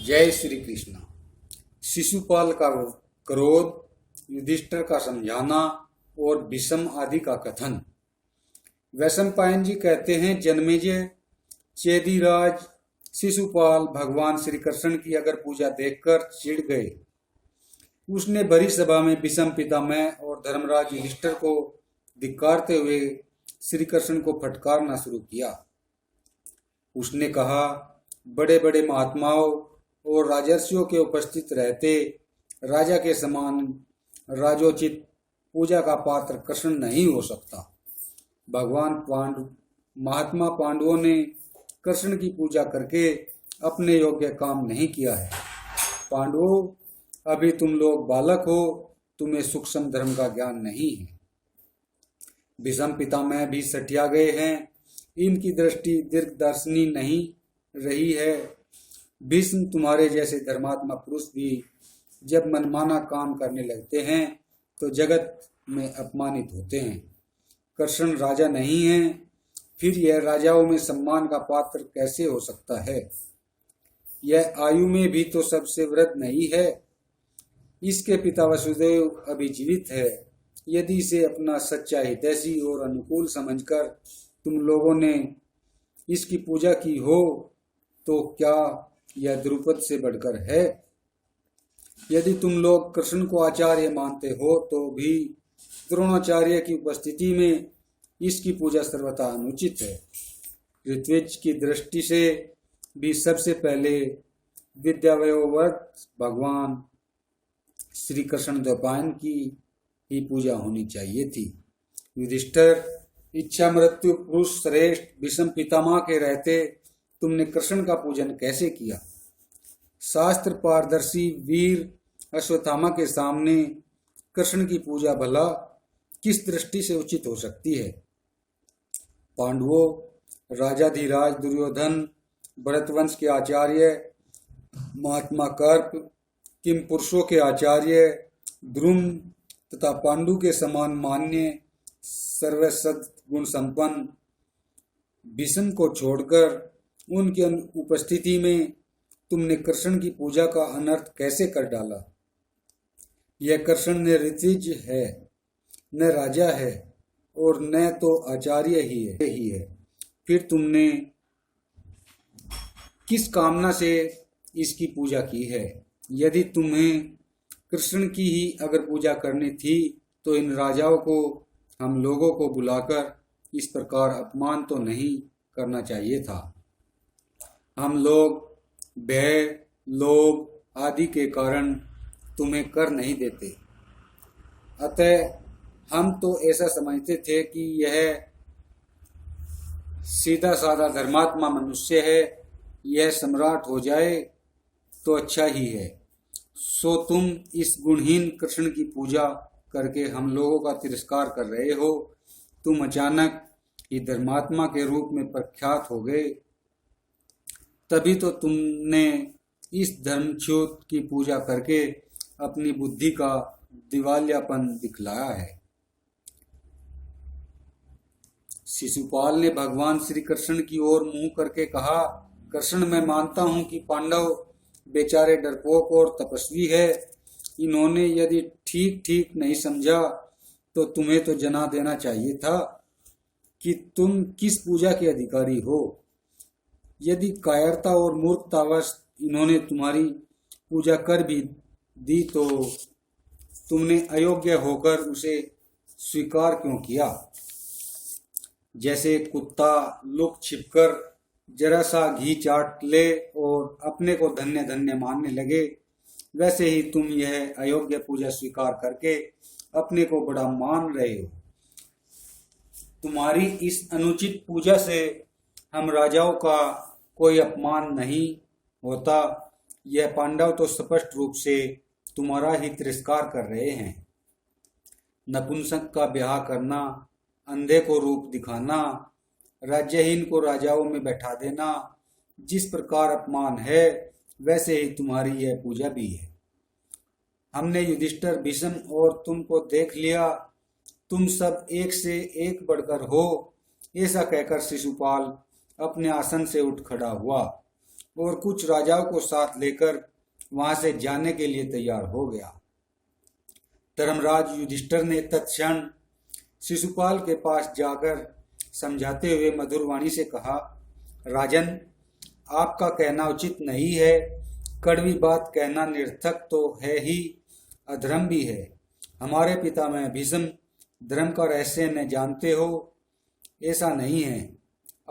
जय श्री कृष्ण। शिशुपाल का क्रोध, युधिष्ठिर का समझाना और भीष्म आदि का कथन। वैशंपायन जी कहते हैं, जन्मेजय, चेदीराज, शिशुपाल भगवान श्री कृष्ण की अगर पूजा देखकर चिढ़ गए। उसने भरी सभा में भीष्म पितामह और धर्मराज युधिष्ठिर को धिक्कारते हुए श्री कृष्ण को फटकारना शुरू किया। उसने कहा, बड़े बड़े महात्माओं और राजर्षियों के उपस्थित रहते राजा के समान राजोचित पूजा का पात्र कृष्ण नहीं हो सकता। भगवान महात्मा पांडवों ने कृष्ण की पूजा करके अपने योग्य काम नहीं किया है। पांडवों, अभी तुम लोग बालक हो, तुम्हें सूक्ष्म धर्म का ज्ञान नहीं है। भीष्म पितामह भी सठिया गए हैं, इनकी दृष्टि दीर्घदर्शिनी नहीं रही है। भीष्म तुम्हारे जैसे धर्मात्मा पुरुष भी जब मनमाना काम करने लगते हैं तो जगत में अपमानित होते हैं। कृष्ण राजा नहीं है, फिर यह राजाओं में सम्मान का पात्र कैसे हो सकता है? यह आयु में भी तो सबसे वृद्ध नहीं है। इसके पिता वसुदेव अभी जीवित है। यदि इसे अपना सच्चा हितैषी और अनुकूल समझकर तुम लोगों ने इसकी पूजा की हो तो क्या यह द्रुपद से बढ़कर है? यदि तुम लोग कृष्ण को आचार्य मानते हो तो भी द्रोणाचार्य की उपस्थिति में इसकी पूजा सर्वथा अनुचित है। ऋत्विज की दृष्टि से भी सबसे पहले विद्यावयोवर्त भगवान श्री कृष्ण द्वैपायन की ही पूजा होनी चाहिए थी। युधिष्ठिर, इच्छा मृत्यु पुरुष श्रेष्ठ भीष्म पितामह के रहते तुमने कृष्ण का पूजन कैसे किया? शास्त्र पारदर्शी वीर अश्वत्थामा के सामने कृष्ण की पूजा भला किस दृष्टि से उचित हो सकती है? पांडवों, राजाधिराज दुर्योधन, भरतवंश के आचार्य महात्मा कर्प, किम पुरुषों के आचार्य द्रुम तथा पांडु के समान मान्य सर्वसद गुण संपन्न भीष्म को छोड़कर उनकी उपस्थिति में तुमने कृष्ण की पूजा का अनर्थ कैसे कर डाला? यह कृष्ण न ऋत्विज है, न राजा है और न तो आचार्य ही है। फिर तुमने किस कामना से इसकी पूजा की है? यदि तुम्हें कृष्ण की ही अगर पूजा करनी थी तो इन राजाओं को हम लोगों को बुलाकर इस प्रकार अपमान तो नहीं करना चाहिए था। हम लोग भय, लोभ आदि के कारण तुम्हें कर नहीं देते। अतः हम तो ऐसा समझते थे कि यह सीधा साधा धर्मात्मा मनुष्य है, यह सम्राट हो जाए तो अच्छा ही है। सो तुम इस गुणहीन कृष्ण की पूजा करके हम लोगों का तिरस्कार कर रहे हो। तुम अचानक ही धर्मात्मा के रूप में प्रख्यात हो गए, तभी तो तुमने इस धर्मच्युत की पूजा करके अपनी बुद्धि का दिवालियापन दिखलाया है। शिशुपाल ने भगवान श्री कृष्ण की ओर मुंह करके कहा, कृष्ण, मैं मानता हूं कि पांडव बेचारे डरपोक और तपस्वी है। इन्होंने यदि ठीक ठीक नहीं समझा तो तुम्हें तो जना देना चाहिए था कि तुम किस पूजा के अधिकारी हो। यदि कायरता और मूर्खतावश इन्होंने तुम्हारी पूजा कर भी दी तो तुमने अयोग्य होकर उसे स्वीकार क्यों किया? जैसे कुत्ता लुक छिपकर जरा सा घी चाट ले और अपने को धन्य धन्य मानने लगे, वैसे ही तुम यह अयोग्य पूजा स्वीकार करके अपने को बड़ा मान रहे हो। तुम्हारी इस अनुचित पूजा से हम राजाओं का कोई अपमान नहीं होता। यह पांडव तो स्पष्ट रूप से तुम्हारा ही तिरस्कार कर रहे हैं। नपुंसक का ब्याह करना, अंधे को रूप दिखाना, राज्यहीन को राजाओं में बैठा देना, जिस प्रकार अपमान है वैसे ही तुम्हारी यह पूजा भी है। हमने युधिष्ठिर, भीष्म और तुमको देख लिया, तुम सब एक से एक बढ़कर हो। ऐसा कहकर शिशुपाल अपने आसन से उठ खड़ा हुआ। और कुछ राजाओं को साथ लेकर वहां से जाने के लिए तैयार हो गया। धर्मराज युधिष्ठिर ने तत्क्षण शिशुपाल के पास जाकर समझाते हुए मधुर वाणी से कहा, राजन, आपका कहना उचित नहीं है। कड़वी बात कहना निरर्थक तो है ही, अधर्म भी है। हमारे पिता में भीष्म धर्म का रहस्य न जानते हो, ऐसा नहीं है।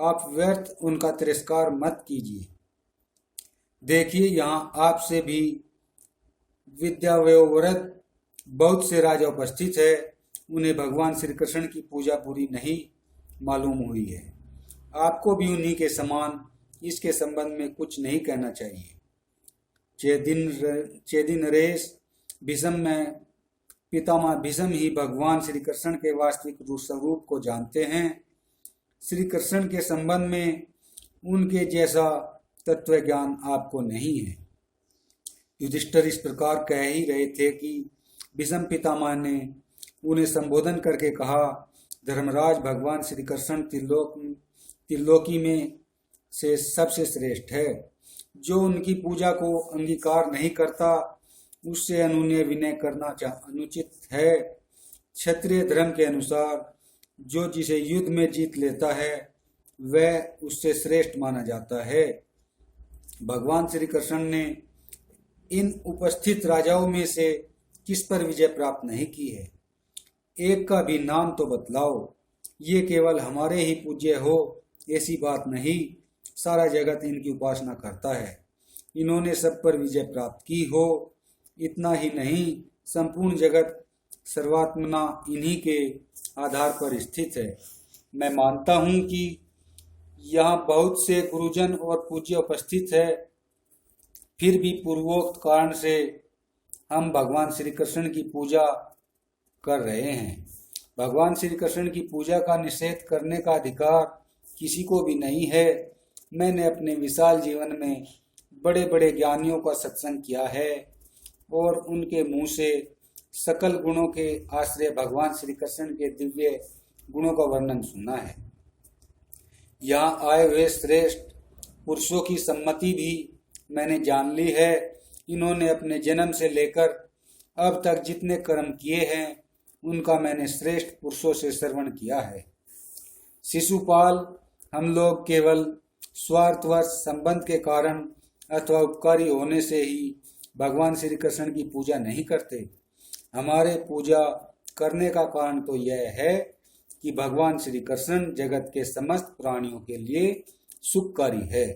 आप व्यर्थ उनका तिरस्कार मत कीजिए। देखिए, यहाँ आपसे भी विद्यावयोवृद्ध बहुत से राजा उपस्थित है। उन्हें भगवान श्री कृष्ण की पूजा पूरी नहीं मालूम हुई है। आपको भी उन्हीं के समान इसके संबंध में कुछ नहीं कहना चाहिए। चेदि नरेश, भीष्म में पितामह भीष्म ही भगवान श्री कृष्ण के वास्तविक स्वरूप को जानते हैं। श्री कृष्ण के संबंध में उनके जैसा तत्व ज्ञान आपको नहीं है। युधिष्ठिर इस प्रकार कह ही रहे थे कि भीष्म पितामह ने उन्हें संबोधन करके कहा, धर्मराज, भगवान श्री कृष्ण त्रिलोकी में से सबसे श्रेष्ठ है। जो उनकी पूजा को अंगीकार नहीं करता उससे अनुनय विनय करना अनुचित है। क्षत्रिय धर्म के अनुसार जो जिसे युद्ध में जीत लेता है वह उससे श्रेष्ठ माना जाता है। भगवान श्री कृष्ण ने इन उपस्थित राजाओं में से किस पर विजय प्राप्त नहीं की है? एक का भी नाम तो बतलाओ। ये केवल हमारे ही पूज्य हो ऐसी बात नहीं, सारा जगत इनकी उपासना करता है। इन्होंने सब पर विजय प्राप्त की हो। इतना ही नहीं, संपूर्ण जगत सर्वात्मना इन्हीं के आधार पर स्थित है। मैं मानता हूँ कि यहाँ बहुत से गुरुजन और पूज्य उपस्थित है, फिर भी पूर्वोक्त कारण से हम भगवान श्री कृष्ण की पूजा कर रहे हैं। भगवान श्री कृष्ण की पूजा का निषेध करने का अधिकार किसी को भी नहीं है। मैंने अपने विशाल जीवन में बड़े बड़े ज्ञानियों का सत्संग किया है और उनके मुंह से सकल गुणों के आश्रय भगवान श्री कृष्ण के दिव्य गुणों का वर्णन सुना है। यहाँ आए हुए श्रेष्ठ पुरुषों की सम्मति भी मैंने जान ली है। इन्होंने अपने जन्म से लेकर अब तक जितने कर्म किए हैं उनका मैंने श्रेष्ठ पुरुषों से श्रवण किया है। शिशुपाल, हम लोग केवल स्वार्थवश संबंध के कारण अथवा उपकारी होने से ही भगवान श्री कृष्ण की पूजा नहीं करते। हमारे पूजा करने का कारण तो यह है कि भगवान श्री कृष्ण जगत के समस्त प्राणियों के लिए सुखकारी है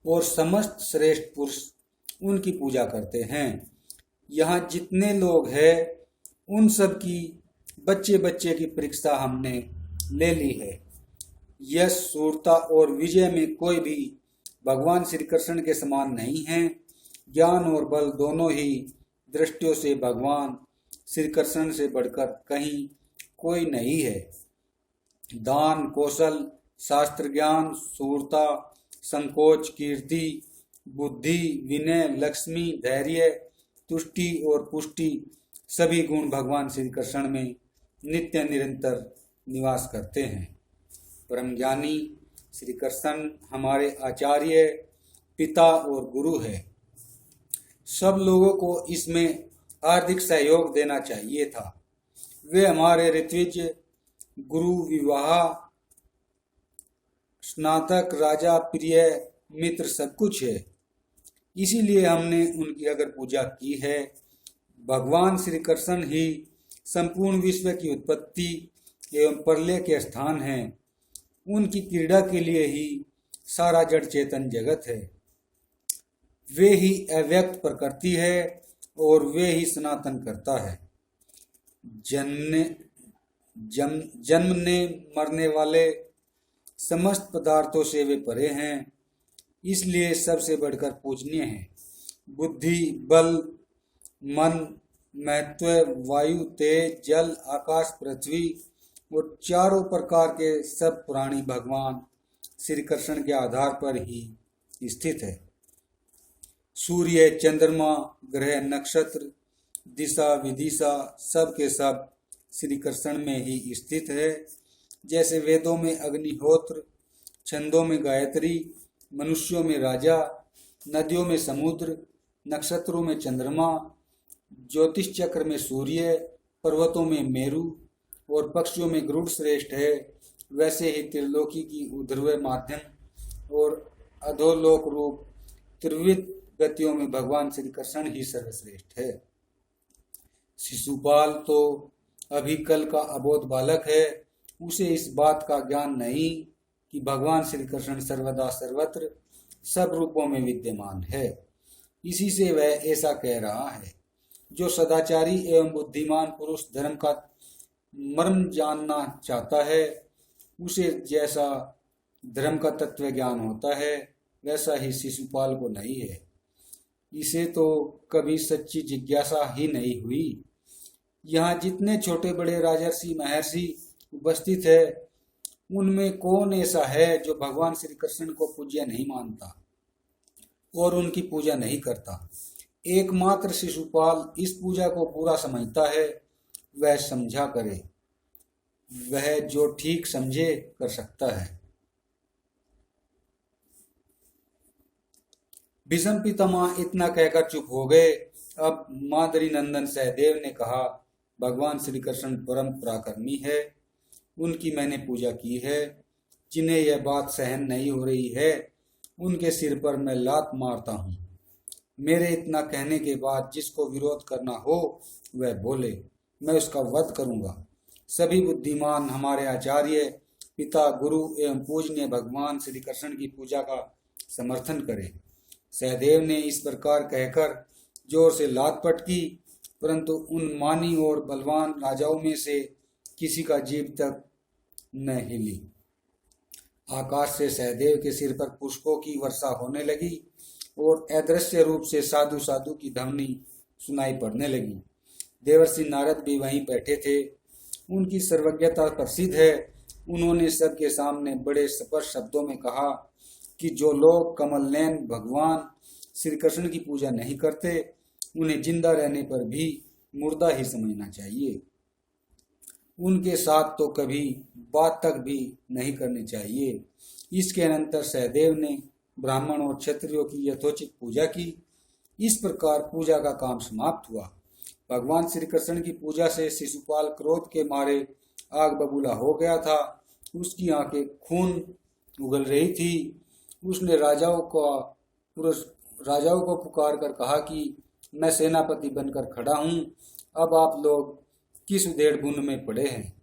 और समस्त श्रेष्ठ पुरुष उनकी पूजा करते हैं। यहाँ जितने लोग हैं उन सब की बच्चे बच्चे की परीक्षा हमने ले ली है। यश, शूरता और विजय में कोई भी भगवान श्री कृष्ण के समान नहीं है। ज्ञान और बल दोनों ही दृष्टियों से भगवान श्री कृष्ण से बढ़कर कहीं कोई नहीं है। दान, कौशल, शास्त्र ज्ञान, शूरता, संकोच, कीर्ति, बुद्धि, विनय, लक्ष्मी, धैर्य, तुष्टि और पुष्टि सभी गुण भगवान श्री कृष्ण में नित्य निरंतर निवास करते हैं। परम ज्ञानी श्री कृष्ण हमारे आचार्य, पिता और गुरु है। सब लोगों को इसमें हार्दिक सहयोग देना चाहिए था। वे हमारे ऋत्विज, गुरु, विवाह, स्नातक, राजा, प्रिय, मित्र सब कुछ है। इसीलिए हमने उनकी अगर पूजा की है। भगवान श्री कृष्ण ही संपूर्ण विश्व की उत्पत्ति एवं प्रलय के स्थान हैं। उनकी क्रीड़ा के लिए ही सारा जड़ चेतन जगत है। वे ही अव्यक्त प्रकृति है और वे ही सनातन करता है। जन्मने मरने वाले समस्त पदार्थों से वे परे हैं, इसलिए सबसे बढ़कर पूजनीय हैं। बुद्धि, बल, मन, महत्व, वायु, तेज, जल, आकाश, पृथ्वी और चारों प्रकार के सब प्राणी भगवान श्री कृष्ण के आधार पर ही स्थित है। सूर्य, चंद्रमा, ग्रह, नक्षत्र, दिशा, विदिशा सब के सब श्री कृष्ण में ही स्थित है। जैसे वेदों में अग्निहोत्र, छंदों में गायत्री, मनुष्यों में राजा, नदियों में समुद्र, नक्षत्रों में चंद्रमा, ज्योतिष चक्र में सूर्य, पर्वतों में मेरु और पक्षियों में गरुड़ श्रेष्ठ है, वैसे ही त्रिलोकी की ऊर्ध्व माध्यम और अधोलोक रूप त्रिविध गतियों में भगवान श्री कृष्ण ही सर्वश्रेष्ठ है। शिशुपाल तो अभी कल का अबोध बालक है, उसे इस बात का ज्ञान नहीं कि भगवान श्री कृष्ण सर्वदा सर्वत्र सब रूपों में विद्यमान है। इसी से वह ऐसा कह रहा है। जो सदाचारी एवं बुद्धिमान पुरुष धर्म का मर्म जानना चाहता है, उसे जैसा धर्म का तत्व ज्ञान होता है वैसा ही शिशुपाल को नहीं है। इसे तो कभी सच्ची जिज्ञासा ही नहीं हुई। यहाँ जितने छोटे बड़े राजर्षि महर्षि उपस्थित है, उनमें कौन ऐसा है जो भगवान श्री कृष्ण को पूज्य नहीं मानता और उनकी पूजा नहीं करता। एकमात्र शिशुपाल इस पूजा को पूरा समझता है। वह समझा करे, वह जो ठीक समझे कर सकता है। भीष्म पितामह इतना कहकर चुप हो गए। अब मादरी नंदन सहदेव ने कहा, भगवान श्री कृष्ण परम पराक्रमी है, उनकी मैंने पूजा की है। जिन्हें यह बात सहन नहीं हो रही है, उनके सिर पर मैं लात मारता हूँ। मेरे इतना कहने के बाद जिसको विरोध करना हो वह बोले, मैं उसका वध करूँगा। सभी बुद्धिमान हमारे आचार्य, पिता, गुरु एवं पूजनीय भगवान श्री कृष्ण की पूजा का समर्थन करें। सहदेव ने इस प्रकार कहकर जोर से लात पटकी, परंतु उन मानी और बलवान राजाओं में से किसी का जीभ तक न हिली। आकाश से सहदेव के सिर पर पुष्पों की वर्षा होने लगी और अदृश्य रूप से साधु साधु की ध्वनि सुनाई पड़ने लगी। देवर्षि नारद भी वहीं बैठे थे। उनकी सर्वज्ञता प्रसिद्ध है। उन्होंने सबके सामने बड़े स्पष्ट शब्दों में कहा कि जो लोग कमल नयन भगवान श्री कृष्ण की पूजा नहीं करते, उन्हें जिंदा रहने पर भी मुर्दा ही समझना चाहिए। उनके साथ तो कभी बात तक भी नहीं करनी चाहिए। इसके अनंतर सहदेव ने ब्राह्मण और क्षत्रियों की यथोचित पूजा की। इस प्रकार पूजा का काम समाप्त हुआ। भगवान श्री कृष्ण की पूजा से शिशुपाल क्रोध के मारे आग बबूला हो गया था। उसकी आंखें खून उगल रही थी। उसने राजाओं को पुकार कर कहा कि मैं सेनापति बनकर खड़ा हूँ। अब आप लोग किस उधेड़ बुन में पड़े हैं?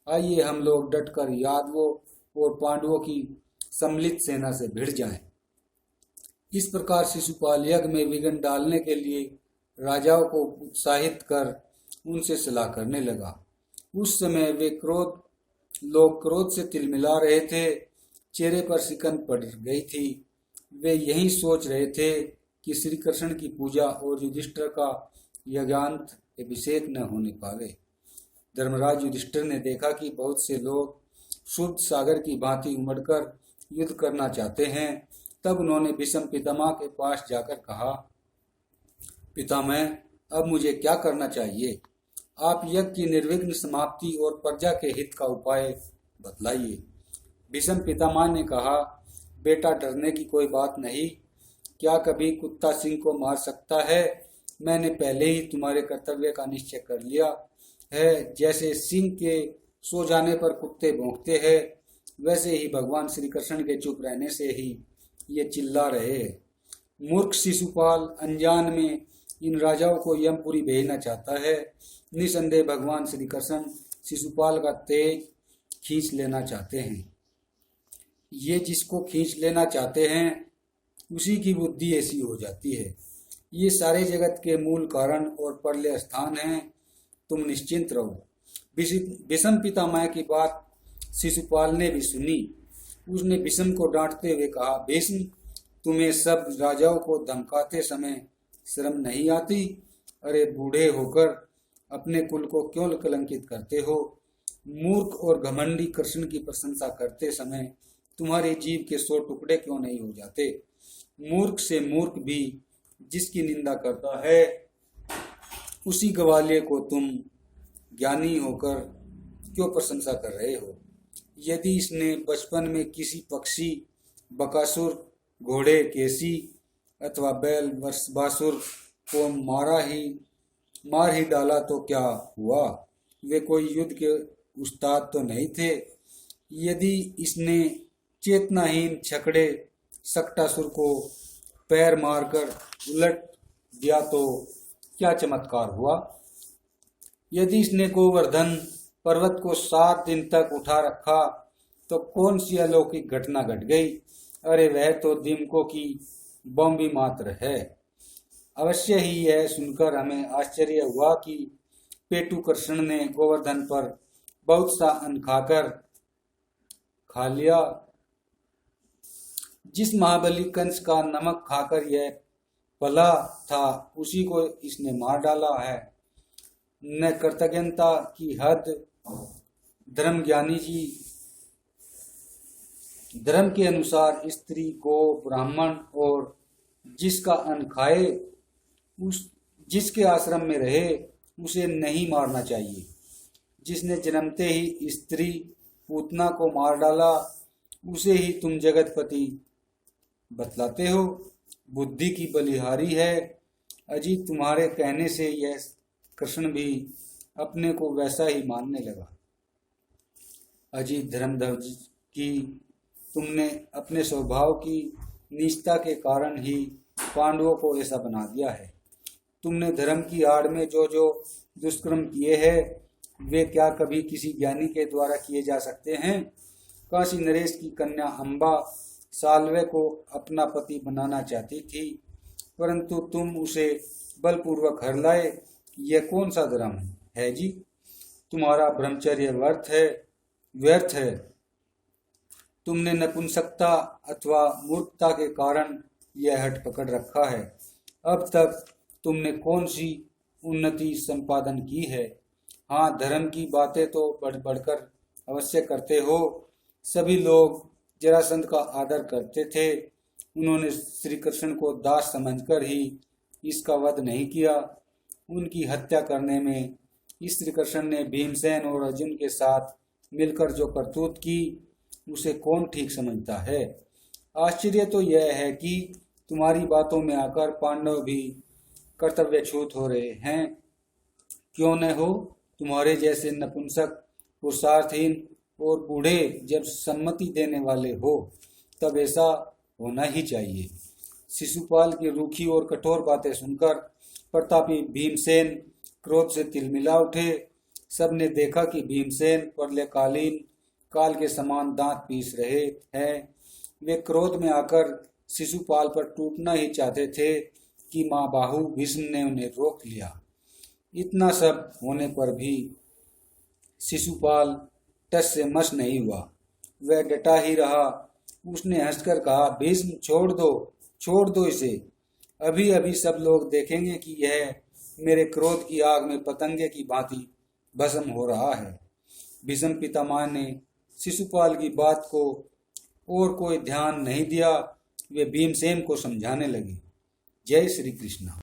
आइए हम लोग डटकर यादवों और पांडवों की सम्मिलित सेना से भिड़ जाएं। इस प्रकार शिशुपाल यज्ञ में विघ्न डालने के लिए राजाओं को उत्साहित कर उनसे सलाह करने लगा। उस समय लोग क्रोध से तिलमिला रहे थे। चेहरे पर सिकन पड़ गई थी। वे यही सोच रहे थे कि श्री कृष्ण की पूजा और युधिष्ठिर का यज्ञांत अभिषेक न होने पावे। धर्मराज युधिष्ठिर ने देखा कि बहुत से लोग शुद्ध सागर की भांति उमड़कर युद्ध करना चाहते हैं। तब उन्होंने भीष्म पितामह के पास जाकर कहा, पितामह, अब मुझे क्या करना चाहिए? आप यज्ञ की निर्विघ्न समाप्ति और प्रजा के हित का उपाय बतलाइए। भीष्म पितामह ने कहा, बेटा, डरने की कोई बात नहीं। क्या कभी कुत्ता सिंह को मार सकता है? मैंने पहले ही तुम्हारे कर्तव्य का निश्चय कर लिया है। जैसे सिंह के सो जाने पर कुत्ते भौंकते हैं, वैसे ही भगवान श्री कृष्ण के चुप रहने से ही ये चिल्ला रहे हैं। मूर्ख शिशुपाल अनजान में इन राजाओं को यमपुरी भेजना चाहता है। निसंदेह भगवान श्री कृष्ण शिशुपाल का तेज खींच लेना चाहते हैं। ये जिसको खींच लेना चाहते हैं उसी की बुद्धि ऐसी हो जाती है। ये सारे जगत के मूल कारण और प्रलय स्थान हैं। तुम निश्चिंत रहो। भीष्म पितामह की बात शिशुपाल ने भी सुनी। उसने भीष्म को डांटते हुए कहा, भीष्म, तुम्हें सब राजाओं को धमकाते समय शर्म नहीं आती? अरे बूढ़े होकर अपने कुल को क्यों कलंकित करते हो? मूर्ख और घमंडी कृष्ण की प्रशंसा करते समय तुम्हारे जीव के 100 टुकड़े क्यों नहीं हो जाते? मूर्ख से मूर्ख भी जिसकी निंदा करता है, उसी ग्वालियर को तुम ज्ञानी होकर क्यों प्रशंसा कर रहे हो? यदि इसने बचपन में किसी पक्षी, बकासुर, घोड़े केसी अथवा बैल बासुर को मार ही डाला तो क्या हुआ? वे कोई युद्ध के उस्ताद तो नहीं थे। यदि इसने चेतनाहीन छकड़े सक्टासुर को पैर मारकर उलट दिया तो क्या चमत्कार हुआ? यदि इसने गोवर्धन पर्वत को 7 दिन तक उठा रखा तो कौन सी अलौकिक घटना घट गई? अरे वह तो दीमकों की बॉम्बी मात्र है। अवश्य ही यह सुनकर हमें आश्चर्य हुआ कि पेटू कृष्ण ने गोवर्धन पर बहुत सा अन्न खा लिया। जिस महाबली कंस का नमक खाकर यह पला था उसी को इसने मार डाला है। न कृतज्ञता की हद। धर्मज्ञानी जी धर्म के अनुसार स्त्री को ब्राह्मण और जिसका अन्न खाए जिसके आश्रम में रहे उसे नहीं मारना चाहिए। जिसने जन्मते ही स्त्री पूतना को मार डाला उसे ही तुम जगतपति बतलाते हो। बुद्धि की बलिहारी है। अजी तुम्हारे कहने से यह कृष्ण भी अपने को वैसा ही मानने लगा। अजी धर्मध्वज की तुमने अपने स्वभाव की नीचता के कारण ही पांडवों को ऐसा बना दिया है। तुमने धर्म की आड़ में जो जो दुष्कर्म किए हैं वे क्या कभी किसी ज्ञानी के द्वारा किए जा सकते हैं? काशी नरेश की कन्या अंबा साल्वे को अपना पति बनाना चाहती थी परंतु तुम उसे बलपूर्वक हर लाए। यह कौन सा धर्म है जी? तुम्हारा ब्रह्मचर्य व्यर्थ है। तुमने नपुंसकता अथवा मूर्खता के कारण यह हट पकड़ रखा है। अब तक तुमने कौन सी उन्नति संपादन की है? हाँ, धर्म की बातें तो बढ़कर अवश्य करते हो। सभी लोग जरासंध का आदर करते थे। उन्होंने श्री कृष्ण को दास समझकर ही इसका वध नहीं किया। उनकी हत्या करने में श्री कृष्ण ने भीमसेन और अर्जुन के साथ मिलकर जो करतूत की उसे कौन ठीक समझता है? आश्चर्य तो यह है कि तुम्हारी बातों में आकर पांडव भी कर्तव्यच्युत हो रहे हैं। क्यों न हो? तुम्हारे जैसे नपुंसक पुरुषार्थहीन और बूढ़े जब सम्मति देने वाले हो तब ऐसा होना ही चाहिए। शिशुपाल की रूखी और कठोर बातें सुनकर प्रतापी भीमसेन क्रोध से तिलमिला उठे। सबने देखा कि भीमसेन प्रलयकालीन काल के समान दांत पीस रहे हैं। वे क्रोध में आकर शिशुपाल पर टूटना ही चाहते थे कि माँ बाहु भीष्म ने उन्हें रोक लिया। इतना सब होने पर भी शिशुपाल टस से मस नहीं हुआ। वह डटा ही रहा। उसने हंसकर कहा, भीष्म छोड़ दो इसे। अभी अभी सब लोग देखेंगे कि यह मेरे क्रोध की आग में पतंगे की भांति भस्म हो रहा है। भीष्म पितामह ने शिशुपाल की बात को और कोई ध्यान नहीं दिया। वे भीमसेन को समझाने लगे। जय श्री कृष्ण।